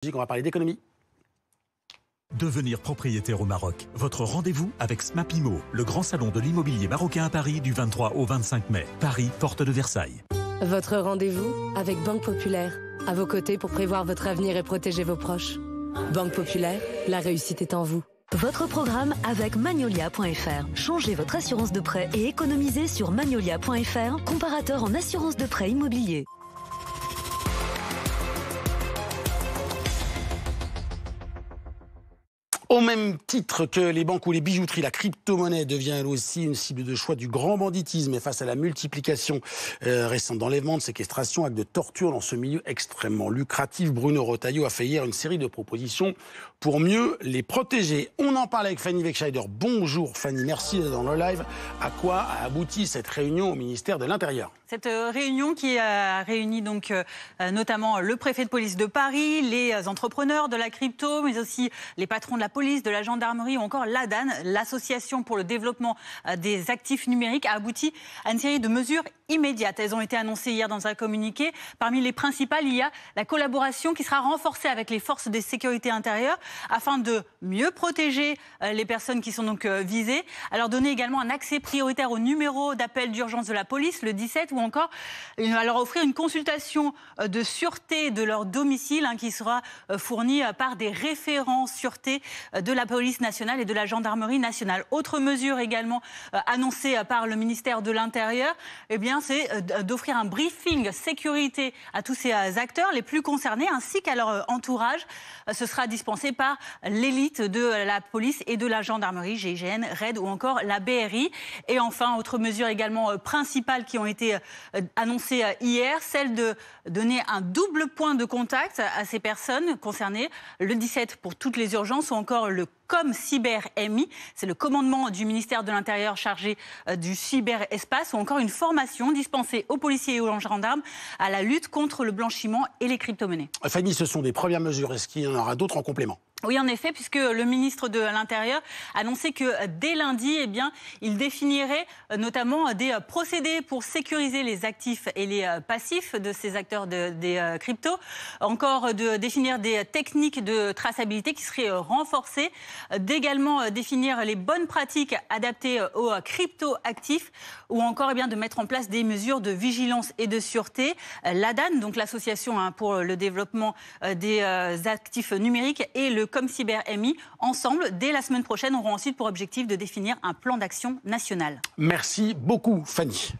On va parler d'économie. Devenir propriétaire au Maroc. Votre rendez-vous avec Smapimo, le grand salon de l'immobilier marocain à Paris du 23 au 25 mai. Paris, porte de Versailles. Votre rendez-vous avec Banque Populaire. À vos côtés pour prévoir votre avenir et protéger vos proches. Banque Populaire, la réussite est en vous. Votre programme avec Magnolia.fr. Changez votre assurance de prêt et économisez sur Magnolia.fr, comparateur en assurance de prêt immobilier. Au même titre que les banques ou les bijouteries, la crypto-monnaie devient elle aussi une cible de choix du grand banditisme. Et face à la multiplication récente d'enlèvements, de séquestrations, actes de torture dans ce milieu extrêmement lucratif, Bruno Retailleau a fait hier une série de propositions pour mieux les protéger. On en parle avec Fanny Wegscheider. Bonjour Fanny, merci d'être dans le live. À quoi a abouti cette réunion au ministère de l'Intérieur ? Cette réunion qui a réuni donc notamment le préfet de police de Paris, les entrepreneurs de la crypto, mais aussi les patrons de la police, de la gendarmerie ou encore l'ADAN, l'association pour le développement des actifs numériques, a abouti à une série de mesures immédiates. Elles ont été annoncées hier dans un communiqué. Parmi les principales, il y a la collaboration qui sera renforcée avec les forces de sécurité intérieure afin de mieux protéger les personnes qui sont donc visées, à leur donner également un accès prioritaire au numéro d'appel d'urgence de la police, le 17, ou encore à leur offrir une consultation de sûreté de leur domicile qui sera fournie par des référents sûreté de la police nationale et de la gendarmerie nationale. Autre mesure également annoncée par le ministère de l'Intérieur, eh bien, c'est d'offrir un briefing sécurité à tous ces acteurs les plus concernés ainsi qu'à leur entourage. Ce sera dispensé par l'élite de la police et de la gendarmerie, GIGN, RAID ou encore la BRI. Et enfin, autre mesure également principale qui ont été annoncées hier, celle de donner un double point de contact à ces personnes concernées, le 17 pour toutes les urgences ou encore le ComCyberMI, c'est le commandement du ministère de l'Intérieur chargé du cyberespace, ou encore une formation dispensée aux policiers et aux gendarmes à la lutte contre le blanchiment et les crypto-monnaies. Fanny, ce sont des premières mesures. Est-ce qu'il y en aura d'autres en complément ? Oui, en effet, puisque le ministre de l'Intérieur a annoncé que dès lundi, eh bien, il définirait notamment des procédés pour sécuriser les actifs et les passifs de ces acteurs des cryptos. Encore de définir des techniques de traçabilité qui seraient renforcées. D'également définir les bonnes pratiques adaptées aux crypto-actifs ou encore eh bien, de mettre en place des mesures de vigilance et de sûreté. L'ADAN, donc l'association pour le développement des actifs numériques, et le ComCyberMI, ensemble, dès la semaine prochaine, auront ensuite pour objectif de définir un plan d'action national. Merci beaucoup, Fanny.